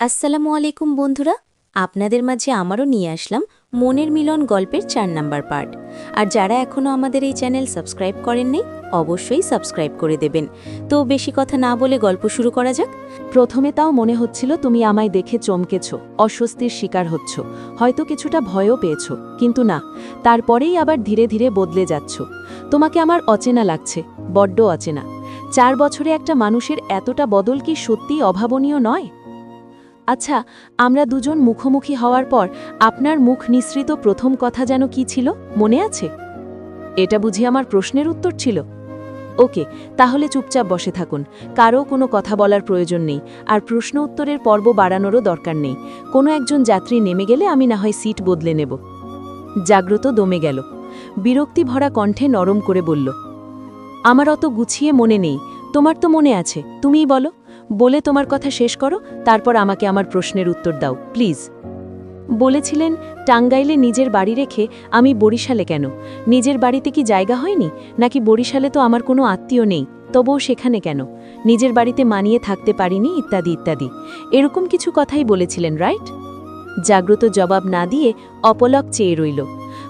আসসালামু আলাইকুম বন্ধুরা, আপনাদের মাঝে আমারও নিয়ে আসলাম মনের মিলন গল্পের ৪ নাম্বার পার্ট। আর যারা এখনও আমাদের এই চ্যানেল সাবস্ক্রাইব করেননি অবশ্যই সাবস্ক্রাইব করে দেবেন। তো বেশি কথা না বলে গল্প শুরু করা যাক। প্রথমে তাও মনে হচ্ছিল তুমি আমায় দেখে চমকেছ, অস্বস্তির শিকার হচ্ছ, হয়তো কিছুটা ভয়ও পেয়েছ, কিন্তু না, তারপরেই আবার ধীরে ধীরে বদলে যাচ্ছ। তোমাকে আমার অচেনা লাগছে, বড্ড অচেনা। ৪ বছরে একটা মানুষের এতটা বদল কি সত্যিই অভাবনীয় নয়? আচ্ছা, আমরা দুজন মুখোমুখি হওয়ার পর আপনার মুখ নিঃসৃত প্রথম কথা যেন কি ছিল, মনে আছে? এটা বুঝি আমার প্রশ্নের উত্তর ছিল? ওকে, তাহলে চুপচাপ বসে থাকুন, কারও কোনো কথা বলার প্রয়োজন নেই, আর প্রশ্ন উত্তরের পর্ব বাড়ানোরও দরকার নেই। কোনো একজন যাত্রী নেমে গেলে আমি না হয় সিট বদলে নেব। জাগ্রত দমে গেল, বিরক্তি ভরা কণ্ঠে নরম করে বলল, আমার অত গুছিয়ে মনে নেই, তোমার তো মনে আছে, তুমিই বলো। বলে তোমার কথা শেষ করো, তারপর আমাকে আমার প্রশ্নের উত্তর দাও প্লিজ। বলেছিলেন টাঙ্গাইলে নিজের বাড়ি রেখে আমি বরিশালে কেন? নিজের বাড়িতে কি জায়গা হয়নি, নাকি বরিশালে তো আমার কোনো আত্মীয় নেই, তবুও সেখানে কেন? নিজের বাড়িতে মানিয়ে থাকতে পারিনি, ইত্যাদি ইত্যাদি এরকম কিছু কথাই বলেছিলেন, রাইট? জাগ্রত জবাব না দিয়ে অপলক চেয়ে রইল।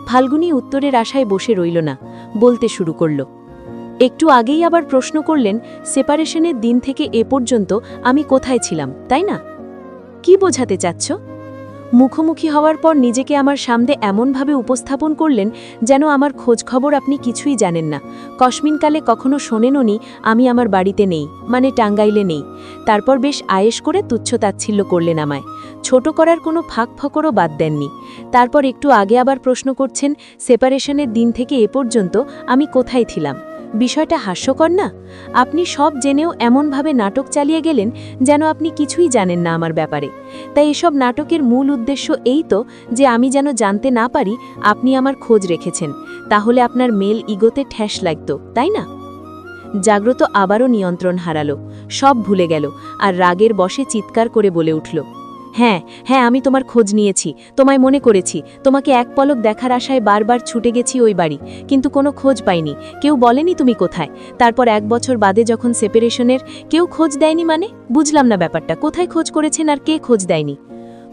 ফাল্গুনী উত্তরের আশায় বসে রইল না, বলতে শুরু করল। একটু আগেই আবার প্রশ্ন করলেন, সেপারেশনের দিন থেকে এ পর্যন্ত আমি কোথায় ছিলাম, তাই না? কি বোঝাতে চাচ্ছ? মুখোমুখি হওয়ার পর নিজেকে আমার সামনে এমনভাবে উপস্থাপন করলেন যেন আমার খোঁজখবর আপনি কিছুই জানেন না, কসমিনকালে কখনো শোনেননি আমি আমার বাড়িতে নেই, মানে টাঙ্গাইলে নেই। তারপর বেশ আয়েশ করে তুচ্ছতাচ্ছিল্য করলেন আমায়, ছোট করার কোনো ফাঁক ফকরও বাদ দেননি। তারপর একটু আগে আবার প্রশ্ন করছেন, সেপারেশনের দিন থেকে এ পর্যন্ত আমি কোথায় ছিলাম। বিষয়টা হাস্যকর না? আপনি সব জেনেও এমনভাবে নাটক চালিয়ে গেলেন যেন আপনি কিছুই জানেন না আমার ব্যাপারে। তাই এসব নাটকের মূল উদ্দেশ্য এই তো যে আমি যেন জানতে না পারি আপনি আমার খোঁজ রেখেছেন, তাহলে আপনার মেল ইগোতে ঠেস লাগত, তাই না? জাগ্রত আবারও নিয়ন্ত্রণ হারালো, সব ভুলে গেল, আর রাগের বশে চিৎকার করে বলে উঠল, হ্যাঁ হ্যাঁ, আমি তোমার খোঁজ নিয়েছি, তোমায় মনে করেছি, তোমাকে এক পলক দেখার আশায় বারবার ছুটে গেছি ওই বাড়ি, কিন্তু কোনো খোঁজ পাইনি, কেউ বলেনি তুমি কোথায়। তারপর 1 বছর বাদে যখন সেপারেশনের, কেউ খোঁজ দেয়নি মানে? বুঝলাম না ব্যাপারটা, কোথায় খোঁজ করেছেন আর কে খোঁজ দেয়নি?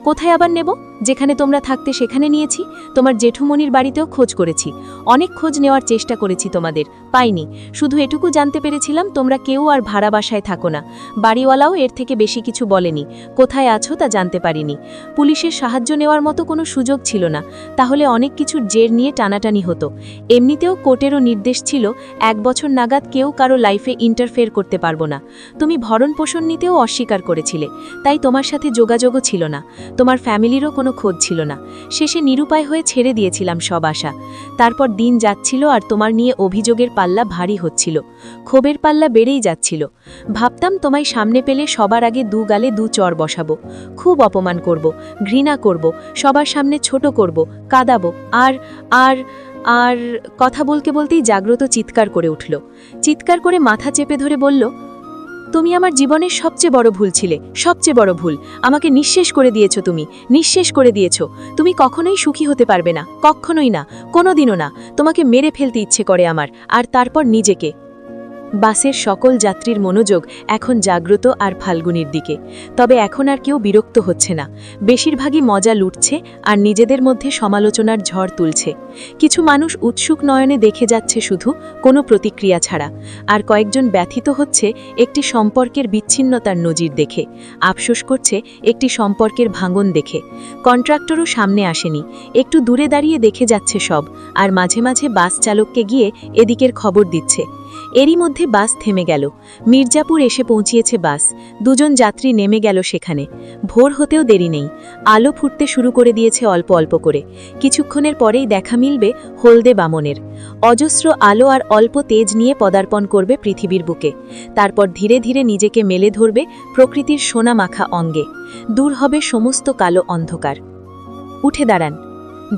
কোথায় আবার নেব? যেখানে তোমরা থাকতে সেখানে নিয়েছি, তোমার জেঠুমনির বাড়িতেও খোঁজ করেছি, অনেক খোঁজ নেওয়ার চেষ্টা করেছি, তোমাদের পাইনি। শুধু এটুকু জানতে পেরেছিলাম তোমরা কেউ আর ভাড়া বাসায় থাকো না, বাড়িওয়ালাও এর থেকে বেশি কিছু বলেনি, কোথায় আছো তা জানতে পারিনি। পুলিশের সাহায্য নেওয়ার মতো কোনো সুযোগ ছিল না, তাহলে অনেক কিছুর জের নিয়ে টানাটানি হতো। এমনিতেও কোর্টেরও নির্দেশ ছিল 1 বছর নাগাদ কেউ কারো লাইফে ইন্টারফেয়ার করতে পারবো না। তুমি ভরণ পোষণ নিতেও অস্বীকার করেছিলে, তাই তোমার সাথে যোগাযোগও ছিল না, তোমার ফ্যামিলিরও কোনো খোঁজ ছিল না। শেষে নিরুপায় হয়ে ছেড়ে দিয়েছিলাম সব আশা। তারপর দিন যাচ্ছিল আর তোমার নিয়ে অভিযোগের পাল্লা ভারী হচ্ছিল, ক্ষোভের পাল্লা বেড়েই যাচ্ছিল। ভাবতাম তোমায় সামনে পেলে সবার আগে 2 গালে 2 চর বসাবো, খুব অপমান করব, ঘৃণা করব, সবার সামনে ছোট করব, কাঁদাবো, আর আর আর কথা বলতে বলতেই জাগ্রত চিৎকার করে উঠল। চিৎকার করে মাথা চেপে ধরে বলল, তুমি আমার জীবনের সবচেয়ে বড় ভুল ছিলে, সবচেয়ে বড় ভুল। আমাকে নিঃশেষ করে দিয়েছো, তুমি নিঃশেষ করে দিয়েছো। তুমি কখনোই সুখী হতে পারবে না, কখনোই না, কোনোদিনও না। তোমাকে মেরে ফেলতে ইচ্ছে করে আমার, আর তারপর নিজেকে। বাসের সকল যাত্রীর মনোযোগ এখন জাগ্রত আর ফাল্গুনির দিকে, তবে এখন আর কেউ বিরক্ত হচ্ছে না, বেশিরভাগই মজা লুটছে আর নিজেদের মধ্যে সমালোচনার ঝড় তুলছে। কিছু মানুষ উৎসুক নয়নে দেখে যাচ্ছে শুধু, কোনো প্রতিক্রিয়া ছাড়া, আর কয়েকজন ব্যথিত হচ্ছে একটি সম্পর্কের বিচ্ছিন্নতার নজির দেখে, আফসোস করছে একটি সম্পর্কের ভাঙন দেখে। কন্ট্রাক্টরও সামনে আসেনি, একটু দূরে দাঁড়িয়ে দেখে যাচ্ছে সব, আর মাঝে মাঝে বাস চালককে গিয়ে এদিকের খবর দিচ্ছে। এরই মধ্যে বাস থেমে গেল, মির্জাপুর এসে পৌঁছিয়েছে বাস, 2 জন যাত্রী নেমে গেল সেখানে। ভোর হতেও দেরি নেই, আলো ফুটতে শুরু করে দিয়েছে অল্প অল্প করে। কিছুক্ষণের পরেই দেখা মিলবে হলদে বামনের, অজস্র আলো আর অল্প তেজ নিয়ে পদার্পণ করবে পৃথিবীর বুকে। তারপর ধীরে ধীরে নিজেকে মেলে ধরবে প্রকৃতির সোনা মাখা অঙ্গে, দূর হবে সমস্ত কালো অন্ধকার। উঠে দাঁড়ান।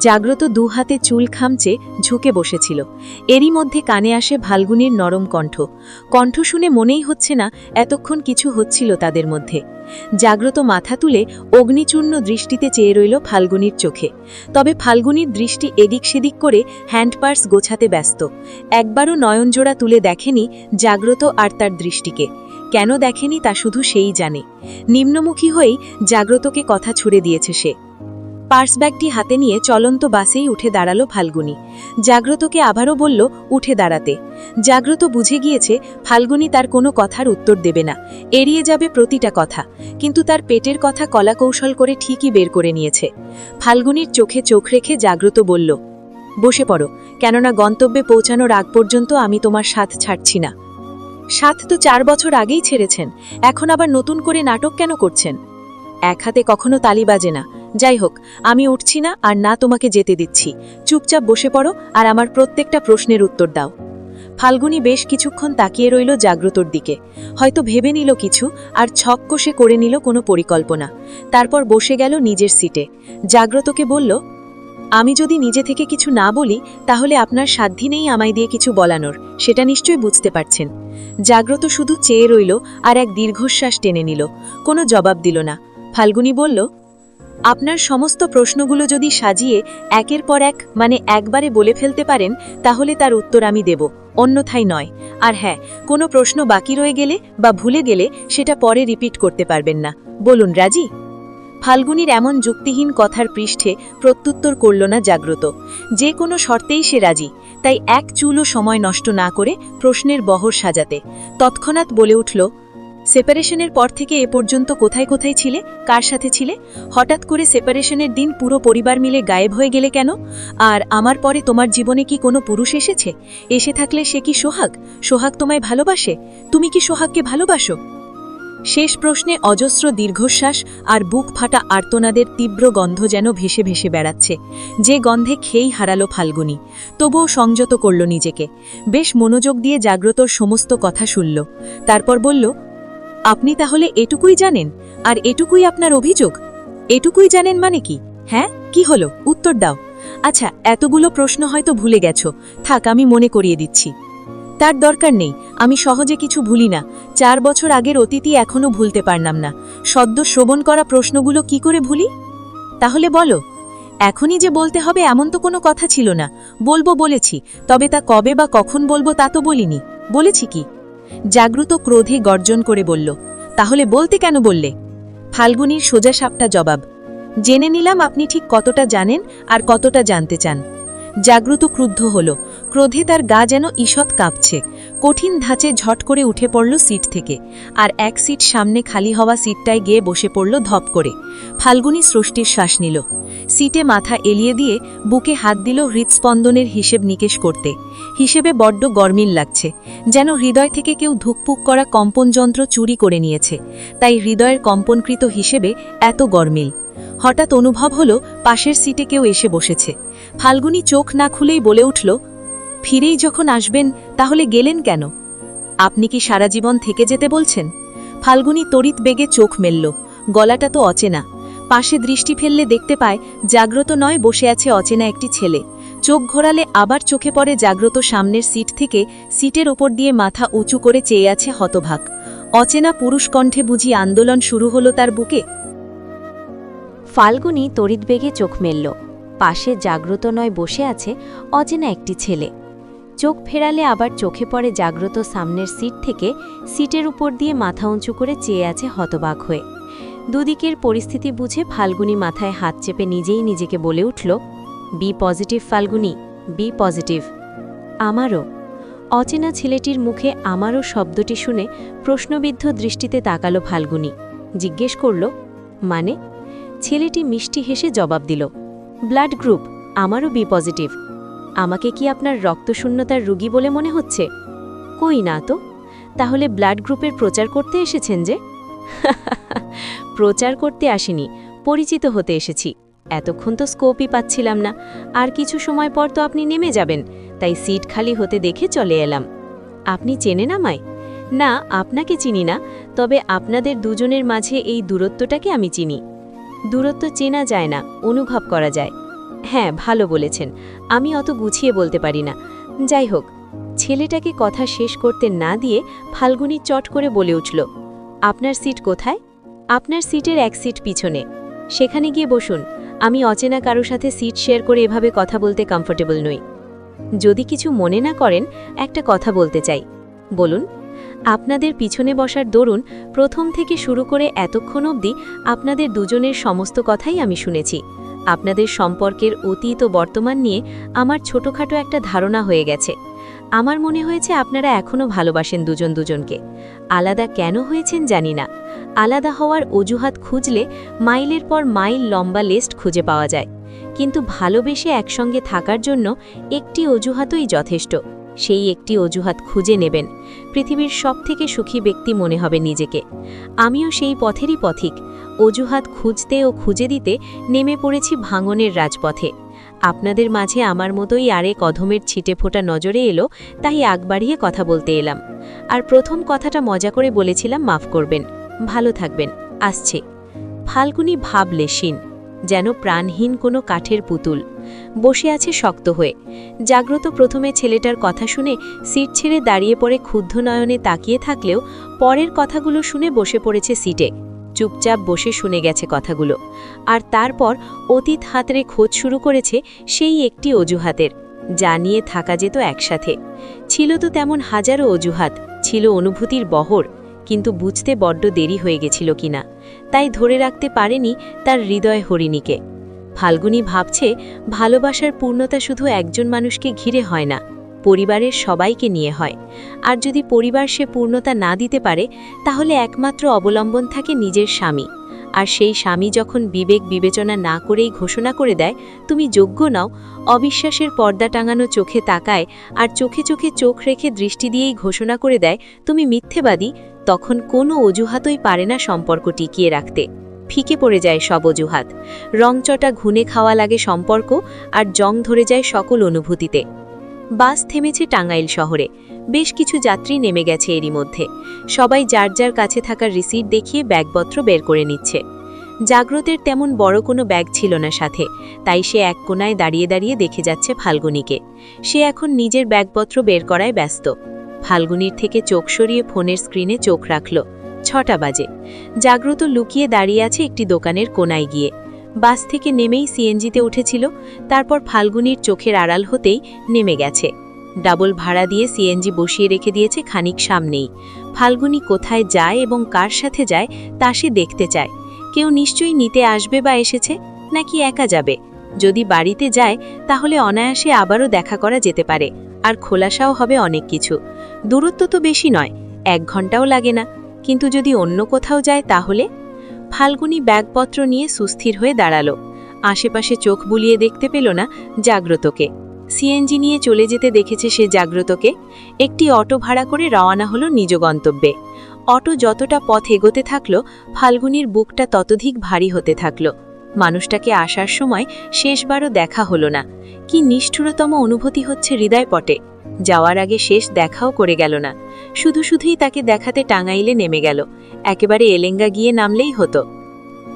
জাগ্রত 2 হাতে চুল খামচে ঝুঁকে বসেছিল। এরই মধ্যে কানে আসে ফাল্গুনির নরম কণ্ঠ। কণ্ঠ শুনে মনেই হচ্ছে না এতক্ষণ কিছু হচ্ছিল তাদের মধ্যে। জাগ্রত মাথা তুলে অগ্নিচূর্ণ দৃষ্টিতে চেয়ে রইল ফাল্গুনির চোখে, তবে ফাল্গুনির দৃষ্টি এদিক সেদিক করে হ্যান্ডপার্স গোছাতে ব্যস্ত। একবারও নয়নজোড়া তুলে দেখেনি জাগ্রত আর তার দৃষ্টিকে। কেন দেখেনি তা শুধু সেই জানে। নিম্নমুখী হয়েই জাগ্রতকে কথা ছুড়ে দিয়েছে সে। পার্স ব্যাগটি হাতে নিয়ে চলন্ত বাসেই উঠে দাঁড়ালো ফাল্গুনী। জাগ্রতকে আবারও বলল উঠে দাঁড়াতে। জাগ্রত বুঝে গিয়েছে ফাল্গুনী তার কোনো কথার উত্তর দেবে না, এড়িয়ে যাবে প্রতিটা কথা, কিন্তু তার পেটের কথা কলাকৌশল করে ঠিকই বের করে নিয়েছে। ফাল্গুনীর চোখে চোখ রেখে জাগ্রত বলল, বসে পড়ো, কেননা গন্তব্যে পৌঁছানোর আগ পর্যন্ত আমি তোমার সাথ ছাড়ছি না। সাথ তো 4 বছর আগেই ছেড়েছেন, এখন আবার নতুন করে নাটক কেন করছেন? এক হাতে কখনো তালি বাজে না। যাই হোক, আমি উঠছি না আর না তোমাকে যেতে দিচ্ছি। চুপচাপ বসে পড়ো আর আমার প্রত্যেকটা প্রশ্নের উত্তর দাও। ফাল্গুনী বেশ কিছুক্ষণ তাকিয়ে রইল জাগ্রতর দিকে, হয়তো ভেবে নিল কিছু আর ছক কষে করে নিল কোনো পরিকল্পনা। তারপর বসে গেল নিজের সিটে। জাগ্রতকে বলল, আমি যদি নিজে থেকে কিছু না বলি তাহলে আপনার সাধ্যি নেই আমায় দিয়ে কিছু বলানোর, সেটা নিশ্চয়ই বুঝতে পারছেন। জাগ্রত শুধু চেয়ে রইল আর এক দীর্ঘশ্বাস টেনে নিল, কোনো জবাব দিল না। ফাল্গুনী বলল, আপনার সমস্ত প্রশ্নগুলো যদি সাজিয়ে একের পর এক মানে একবারে বলে ফেলতে পারেন তাহলে তার উত্তর আমি দেব, অন্যথায় নয়। আর হ্যাঁ, কোনো প্রশ্ন বাকি রয়ে গেলে বা ভুলে গেলে সেটা পরে রিপিট করতে পারবেন না। বলুন, রাজি? ফাল্গুনীর এমন যুক্তিহীন কথার পৃষ্ঠে প্রত্যুত্তর করল না জাগ্রত। যে কোনো শর্তেই সে রাজি, তাই এক চুলও সময় নষ্ট না করে প্রশ্নের বহর সাজাতে তৎক্ষণাৎ বলে উঠল, সেপারেশনের পর থেকে এ পর্যন্ত কোথায় কোথায় ছিলে, কার সাথে ছিলে? হঠাৎ করে সেপারেশনের দিন পুরো পরিবার মিলে গায়েব হয়ে গেলে কেন? আর আমার পরে তোমার জীবনে কি কোনো পুরুষ এসেছে? এসে থাকলে সে কি সোহাগ? সোহাগ তোমায় ভালোবাসে? তুমি কি সোহাগকে ভালোবাসো? শেষ প্রশ্নে অজস্র দীর্ঘশ্বাস আর বুক ফাটা আর্তনাদের তীব্র গন্ধ যেন ভেসে ভেসে বেড়াচ্ছে, যে গন্ধে খেয়েই হারালো ফাল্গুনী। তবুও সংযত করল নিজেকে। বেশ মনোযোগ দিয়ে জাগ্রতর সমস্ত কথা শুনল। তারপর বলল, আপনি তাহলে এটুকুই জানেন? আর এটুকুই আপনার অভিযোগ? এটুকুই জানেন মানে কি? হ্যাঁ, কি হলো? উত্তর দাও। আচ্ছা, এতগুলো প্রশ্ন হয়তো ভুলে গেছো, থাক আমি মনে করিয়ে দিচ্ছি। তার দরকার নেই, আমি সহজে কিছু ভুলি না। 4 বছর আগের অতীতই এখনো ভুলতে পারলাম না, সদ্য শ্রবণ করা প্রশ্নগুলো কি করে ভুলি? তাহলে বলো। এখনই যে বলতে হবে এমন তো কোনো কথা ছিল না। বলবো বলেছি, তবে তা কবে বা কখন বলবো তা তো বলিনি। বলেছি কি? জাগ্রত ক্রোধে গর্জন করে বলল, তাহলে বলতে কেন বললে? ফাল্গুনীর সোজা সাপটা জবাব, জেনে নিলাম আপনি ঠিক কতটা জানেন আর কতটা জানতে চান। জাগ্রত ক্রুদ্ধ হল, ক্রোধে তার গা যেন ঈষৎ কাঁপছে। কঠিন ধাঁচে ঝট করে উঠে পড়ল সিট থেকে, আর এক সিট সামনে খালি হওয়া সিটটায় গিয়ে বসে পড়ল ধপ করে। ফাল্গুনী স্রষ্টির শ্বাস নিল। সিটে মাথা এলিয়ে দিয়ে বুকে হাত দিল হৃৎস্পন্দনের হিসেব নিকেশ করতে। হিসেবে বড্ড গরমিল লাগছে, যেন হৃদয় থেকে কেউ ধুকপুক করা কম্পনযন্ত্র চুরি করে নিয়েছে, তাই হৃদয়ের কম্পনকৃত হিসেবে এত গরমিল। হঠাৎ অনুভব হলো পাশের সিটে কেউ এসে বসেছে। ফাল্গুনী চোখ না খুলেই বলে উঠল, ফিরেই যখন আসবেন তাহলে গেলেন কেন? আপনি কি সারা জীবন থেকে যেতে বলছেন? ফাল্গুনী তড়িৎ বেগে চোখ মেলল, গলাটা তো অচেনা। পাশে দৃষ্টি ফেললে দেখতে পায় জাগ্রত নয়, বসে আছে অচেনা একটি ছেলে। চোখ ঘোরালে আবার চোখে পড়ে জাগ্রত সামনের সিট থেকে সিটের ওপর দিয়ে মাথা উঁচু করে চেয়ে আছে হতভাগ। অচেনা পুরুষ কণ্ঠে বুঝি আন্দোলন শুরু হলো তার বুকে। ফাল্গুনী তড়িৎ বেগে চোখ মেলল। পাশে জাগ্রত নয়, বসে আছে অচেনা একটি ছেলে। চোখ ফেরালে আবার চোখে পড়ে জাগ্রত সামনের সিট থেকে সিটের উপর দিয়ে মাথা উঁচু করে চেয়ে আছে হতবাক হয়ে। দুদিকের পরিস্থিতি বুঝে ফাল্গুনী মাথায় হাত চেপে নিজেই নিজেকে বলে উঠল, be positive Falguni, be positive. আমারও। অচেনা ছেলেটির মুখে আমারও শব্দটি শুনে প্রশ্নবিদ্ধ দৃষ্টিতে তাকালো ফাল্গুনী। জিজ্ঞেস করল, মানে? ছেলেটি মিষ্টি হেসে জবাব দিল, ব্লাড গ্রুপ আমারও বি পজিটিভ। আমাকে কি আপনার রক্তশূন্যতার রোগী বলে মনে হচ্ছে? কই না তো। তাহলে ব্লাড গ্রুপের প্রচার করতে এসেছেন যে? প্রচার করতে আসিনি, পরিচিত হতে এসেছি। এতক্ষণ তো স্কোপই পাচ্ছিলাম না, আর কিছু সময় পর তো আপনি নেমে যাবেন, তাই সিট খালি হতে দেখে চলে এলাম। আপনি চেনেন আমায়? না, আপনাকে চিনি না, তবে আপনাদের দুজনের মাঝে এই দূরত্বটাকে আমি চিনি। দূরত্ব চেনা যায় না, অনুভব করা যায়। হ্যাঁ, ভালো বলেছেন, আমি অত গুছিয়ে বলতে পারি না। যাই হোক, ছেলেটাকে কথা শেষ করতে না দিয়ে ফাল্গুনী চট করে বলে উঠল, আপনার সিট কোথায়? আপনার সিটের এক সিট পিছনে, সেখানে গিয়ে বসুন। আমি অচেনা কারো সাথে সিট শেয়ার করে এভাবে কথা বলতে কমফোর্টেবল নই। যদি কিছু মনে না করেন, একটা কথা বলতে চাই। বলুন। আপনাদের পিছনে বসার দরুন প্রথম থেকে শুরু করে এতক্ষণ অবধি আপনাদের দুজনের সমস্ত কথাই আমি শুনেছি। আপনাদের সম্পর্কের অতীত ও বর্তমান নিয়ে আমার ছোটখাটো একটা ধারণা হয়ে গেছে। আমার মনে হয়েছে আপনারা এখনও ভালোবাসেন দুজন দুজনকে। আলাদা কেন হয়েছেন জানি না। আলাদা হওয়ার অজুহাত খুঁজলে মাইলের পর মাইল লম্বা লিস্ট খুঁজে পাওয়া যায়, কিন্তু ভালোবেসে একসঙ্গে থাকার জন্য একটি অজুহাতই যথেষ্ট। সেই একটি অজুহাত খুঁজে নেবেন। পৃথিবীর সবথেকে সুখী ব্যক্তি মনে হবে নিজেকে। আমিও সেই পথেরই পথিক। অজুহাত খুঁজতে ও খুঁজে দিতে নেমে পড়েছি ভাঙনের রাজপথে। আপনাদের মাঝে আমার মতোই আরেক অধমের ছিটে ফোটা নজরে এলো, তাই আগ বাড়িয়ে কথা বলতে এলাম। আর প্রথম কথাটা মজা করে বলেছিলাম, মাফ করবেন, ভালো থাকবেন, আসছে। ফাল্গুনী ভাবলেশীন, যেন প্রাণহীন কোনো কাঠের পুতুল বসে আছে শক্ত হয়ে। জাগ্রত প্রথমে ছেলেটার কথা শুনে সিট ছেড়ে দাঁড়িয়ে পড়ে ক্ষুব্ধ নয়নে তাকিয়ে থাকলেও পরের কথাগুলো শুনে বসে পড়েছে সিটে। চুপচাপ বসে শুনে গেছে কথাগুলো। আর তারপর অতীত হাতরে খোঁজ শুরু করেছে সেই একটি অজুহাতের, যা নিয়ে থাকা যেত একসাথে। ছিল তো তেমন হাজারো অজুহাত, ছিল অনুভূতির বহর, কিন্তু বুঝতে বড্ড দেরি হয়ে গেছিল কিনা, তাই ধরে রাখতে পারেনি তার হৃদয় হরিণীকে। ফাল্গুনী ভাবছে, ভালোবাসার পূর্ণতা শুধু একজন মানুষকে ঘিরে হয় না, পরিবারের সবাইকে নিয়ে হয়। আর যদি পরিবার সে পূর্ণতা না দিতে পারে, তাহলে একমাত্র অবলম্বন থাকে নিজের স্বামী। আর সেই স্বামী যখন বিবেক বিবেচনা না করেই ঘোষণা করে দেয় তুমি যোগ্য নাও, অবিশ্বাসের পর্দা টাঙানো চোখে তাকায় আর চোখে চোখে চোখ রেখে দৃষ্টি দিয়েই ঘোষণা করে দেয় তুমি মিথ্যেবাদী, তখন কোনো অজুহাতই পারে না সম্পর্ক টিকিয়ে রাখতে। ফিকে পড়ে যায় সব অজুহাত। রংচটা ঘুনে খাওয়া লাগে সম্পর্ক, আর জং ধরে যায় সকল অনুভূতিতে। বাস থেমেছে টাঙ্গাইল শহরে। বেশ কিছু যাত্রী নেমে গেছে এরই মধ্যে। সবাই যার যার কাছে থাকার রিসিট দেখিয়ে ব্যাগপত্র বের করে নিচ্ছে। জাগ্রতের তেমন বড় কোনো ব্যাগ ছিল না সাথে, তাই সে এক কোণায় দাঁড়িয়ে দাঁড়িয়ে দেখে যাচ্ছে ফাল্গুনীকে। সে এখন নিজের ব্যাগপত্র বের করায় ব্যস্ত। ফাল্গুনীর থেকে চোখ সরিয়ে ফোনের স্ক্রিনে চোখ রাখল। 6টা বাজে। জাগ্রত লুকিয়ে দাঁড়িয়ে আছে একটি দোকানের কোণায় গিয়ে। বাস থেকে নেমেই সিএনজিতে উঠেছিল, তারপর ফাল্গুনীর চোখের আড়াল হতেই নেমে গেছে। ডাবল ভাড়া দিয়ে সিএনজি বসিয়ে রেখে দিয়েছে খানিক সামনেই। ফাল্গুনী কোথায় যায় এবং কার সাথে যায় তা সে দেখতে চায়। কেউ নিশ্চয়ই নিতে আসবে বা এসেছে, নাকি একা যাবে। যদি বাড়িতে যায় তাহলে অনায়াসে আবারও দেখা করা যেতে পারে, আর খোলাসাও হবে অনেক কিছু। দূরত্ব তো বেশি নয়, 1 ঘন্টাও লাগে না। কিন্তু যদি অন্য কোথাও যায় তাহলে? ফাল্গুনী ব্যাগপত্র নিয়ে সুস্থির হয়ে দাঁড়ালো। আশেপাশে চোখ বুলিয়ে দেখতে পেল না জাগ্রতকে। সিএনজি নিয়ে চলে যেতে দেখেছে সে জাগ্রতকে। একটি অটো ভাড়া করে রওনা হলো নিজ গন্তব্যে। অটো যতটা পথ এগোতে থাকলো, ফাল্গুনীর বুকটা ততোধিক ভারী হতে থাকলো। মানুষটাকে আসার সময় শেষবারও দেখা হলো না। কি নিষ্ঠুরতম অনুভূতি হচ্ছে হৃদয়পটে। যাওয়ার আগে শেষ দেখাও করে গেল না। শুধু শুধুই তাকে দেখাতে টাঙ্গাইলে নেমে গেল। একেবারে এলেঙ্গা গিয়ে নামলেই হতো।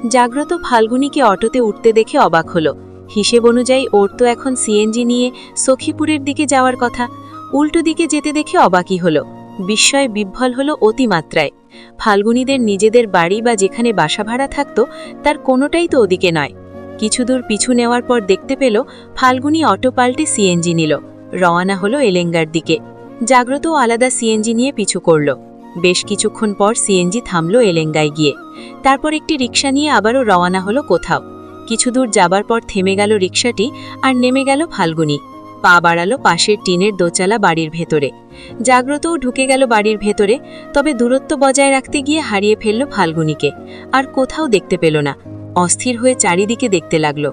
জাগ্রত ফাল্গুনীকে অটোতে উঠতে দেখে অবাক হলো। হিসেব অনুযায়ী ওর তো এখন সিএনজি নিয়ে সখীপুরের দিকে যাওয়ার কথা। উল্টো দিকে যেতে দেখে অবাকই হলো। বিস্ময়ে বিহ্বল হলো অতিমাত্রায়। ফাল্গুনীদের নিজেদের বাড়ি বা যেখানে বাসা ভাড়া থাকতো তার কোনোটাই তো ওদিকে নয়। কিছু দূর পিছু নেওয়ার পর দেখতে পেল ফাল্গুনী অটো পাল্টে সিএনজি নিল। রওনা হলো এলেঙ্গার দিকে। জাগ্রতও আলাদা সিএনজি নিয়ে পিছু করল। বেশ কিছুক্ষণ পর সিএনজি থামলো এলেঙ্গায় গিয়ে। তারপর একটি রিকশা নিয়ে আবারও রওনা হলো কোথাও। কিছু দূর যাবার পর থেমে গেল রিকশাটি, আর নেমে গেল ফাল্গুনী। পা বাড়ালো পাশের টিনের দোচালা বাড়ির ভেতরে। জাগ্রতও ঢুকে গেল বাড়ির ভেতরে, তবে দূরত্ব বজায় রাখতে গিয়ে হারিয়ে ফেলল ফাল্গুনীকে। আর কোথাও দেখতে পেল না। অস্থির হয়ে চারিদিকে দেখতে লাগল।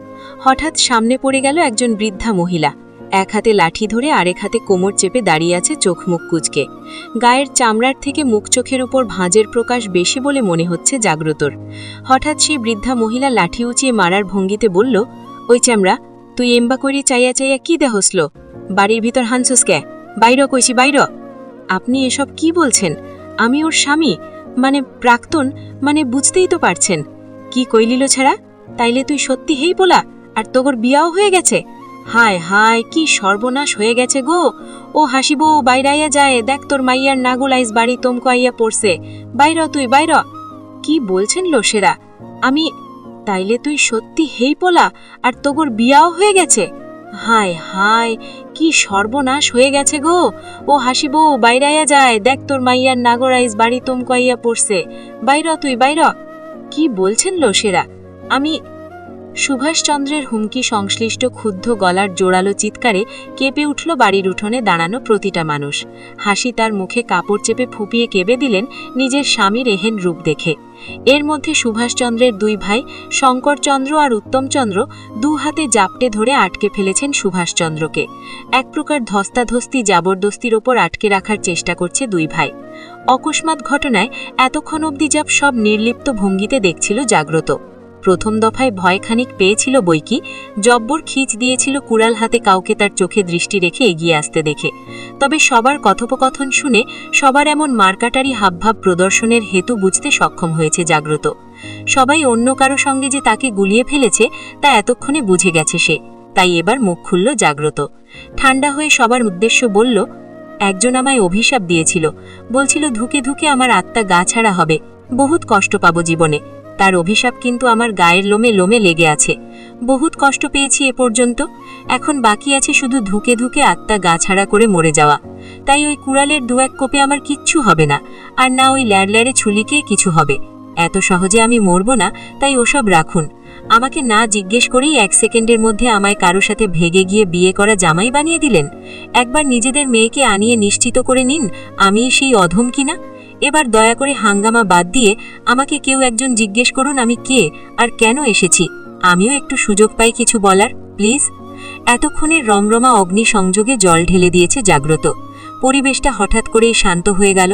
হঠাৎ সামনে পড়ে গেল একজন বৃদ্ধা মহিলা। এক হাতে লাঠি ধরে আরেক হাতে কোমর চেপে দাঁড়িয়ে আছে চোখ মুখ কুঁচকে। গায়ের চামড়ার থেকে মুখ চোখের উপর ভাঁজের প্রকাশ বেশি বলে মনে হচ্ছে জাগ্রতর। হঠাৎ সেই বৃদ্ধা মহিলা লাঠি উঁচিয়ে মারার ভঙ্গিতে বলল, ওই চামড়া, তুই এম্বা করি চাইয়া চাইয়া কি দেহসল? বাড়ির ভিতর হানসুস কে? বাইর কইছি বাইর। আপনি এসব কি বলছেন? আমি ওর স্বামী, মানে প্রাক্তন, মানে বুঝতেই তো পারছেন। কি কইলিল ছাড়া? তাইলে তুই সত্যি হেই বলা, আর তোর বিয়াও হয়ে গেছে? হায় হায়, কি সর্বনাশ হয়ে গেছে গো। ও হাসিব বাইরাইয়া যায়, দেখ তোর মাইয়ার নাগুল আইস বাড়ি তোমকো আইয়া পড়ছে। বাইর তুই বাইর। কি বলছেন লোসেরা? আমি, তাইলে তুই সত্যি হেই পোলা, আর তোর বিয়াও হয়ে গেছে? হায় হায়, কি সর্বনাশ হয়ে গেছে গো। ও হাসিবো, বাইরাইয়া যায়, দেখ তোর মাইয়ার নাগরাইজ বাড়ি তুমকাইয়া পড়ছে। বাইর তুই বাইর। কি বলছেন লোসেরা? আমি সুভাষচন্দ্রের হুমকি সংশ্লিষ্ট ক্ষুব্ধ গলার জোরালো চিৎকারে কেঁপে উঠল বাড়ির উঠোনে দাঁড়ানো প্রতিটা মানুষ। হাসি তার মুখে কাপড় চেপে ফুপিয়ে কেঁদে দিলেন নিজের স্বামীর এহেন রূপ দেখে। এর মধ্যে সুভাষচন্দ্রের দুই ভাই শঙ্করচন্দ্র আর উত্তমচন্দ্র দু হাতে জাপটে ধরে আটকে ফেলেছেন সুভাষচন্দ্রকে। এক প্রকার ধস্তাধস্তি জাবরদস্তির ওপর আটকে রাখার চেষ্টা করছে দুই ভাই। অকস্মাৎ ঘটনায় এতক্ষণ অবধি যাপ সব নির্লিপ্ত ভঙ্গিতে দেখছিল জাগ্রত। প্রথম দফায় ভয় খানিক পেয়েছিল বইকি, জব্বর খিচ দিয়েছিল কুড়াল হাতে কাউকে তার চোখে দৃষ্টি রেখে এগিয়ে আসতে দেখে। তবে সবার কথোপকথন শুনে সবার এমন মারকাটারি হাবভাব প্রদর্শনের হেতু বুঝতে সক্ষম হয়েছে জাগ্রত। সবাই অন্য কারো সঙ্গে যে তাকে গুলিয়ে ফেলেছে তা এতক্ষণে বুঝে গেছে সে। তাই এবার মুখ খুলল জাগ্রত। ঠান্ডা হয়ে সবার উদ্দেশ্য বলল, একজন আমায় অভিশাপ দিয়েছিল, বলছিল ধুকে ধুকে আমার আত্মা গা ছাড়া হবে, বহুত কষ্ট পাবো জীবনে। তার অভিশাপ কিন্তু আমার গায়ের লোমে লোমে লেগে আছে। বহুত কষ্ট পেয়েছি এ পর্যন্ত, এখন বাকি আছে শুধু ধুকে ধুকে আত্মা গা ছাড়া করে মরে যাওয়া। তাই ওই কুড়ালের দু এক কোপে আমার কিচ্ছু হবে না, আর না ওই ল্যাড়ল্যাড়ে ছুলিকে কিছু হবে। এত সহজে আমি মরব না, তাই ওসব রাখুন। আমাকে না জিজ্ঞেস করেই 1 সেকেন্ডের মধ্যে আমায় কারো সাথে ভেগে গিয়ে বিয়ে করা জামাই বানিয়ে দিলেন। একবার নিজেদের মেয়েকে আনিয়ে নিশ্চিত করে নিন আমিই সেই অধম কিনা। এবার দয়া করে হাঙ্গামা বাদ দিয়ে আমাকে কেউ একজন জিজ্ঞেস করুন আমি কে আর কেন এসেছি। আমিও একটু সুযোগ পাই কিছু বলার, প্লিজ। এতক্ষণের রমরমা অগ্নি সংযোগে জল ঢেলে দিয়েছে জাগ্রত। পরিবেশটা হঠাৎ করেই শান্ত হয়ে গেল।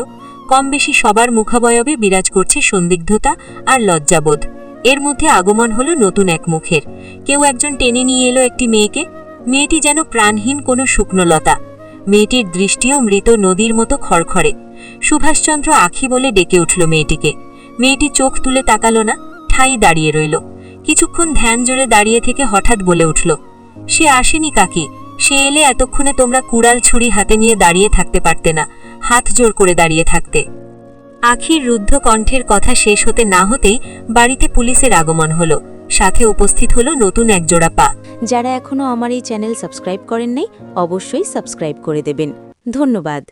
কম বেশি সবার মুখাবয়বে বিরাজ করছে সন্দিগ্ধতা আর লজ্জাবোধ। এর মধ্যে আগমন হলো নতুন এক মুখের। কেউ একজন টেনে নিয়ে এলো একটি মেয়েকে। মেয়েটি যেন প্রাণহীন কোনো শুকনোলতা। মেয়েটির দৃষ্টিও মৃত নদীর মতো খড়খড়ে। সুভাষচন্দ্র আখি বলে ডেকে উঠল মেয়েটিকে। মেয়েটি চোখ তুলে তাকালো না, ঠাই দাঁড়িয়ে রইল। কিছুক্ষণ ধ্যান জোরে দাঁড়িয়ে থেকে হঠাৎ বলে উঠল, সে আসেনি কাকি, সে এলে এতক্ষণে তোমরা কুড়াল ছুরি হাতে নিয়ে দাঁড়িয়ে থাকতে পারতে না, হাত জোর করে দাঁড়িয়ে থাকতে। আখির রুদ্ধ কণ্ঠের কথা শেষ হতে না হতেই বাড়িতে পুলিশের আগমন হলো। সাথে উপস্থিত হলো নতুন এক জোড়া পা। যারা এখনো আমার এই চ্যানেল সাবস্ক্রাইব করেন নাই অবশ্যই সাবস্ক্রাইব করে দেবেন। ধন্যবাদ।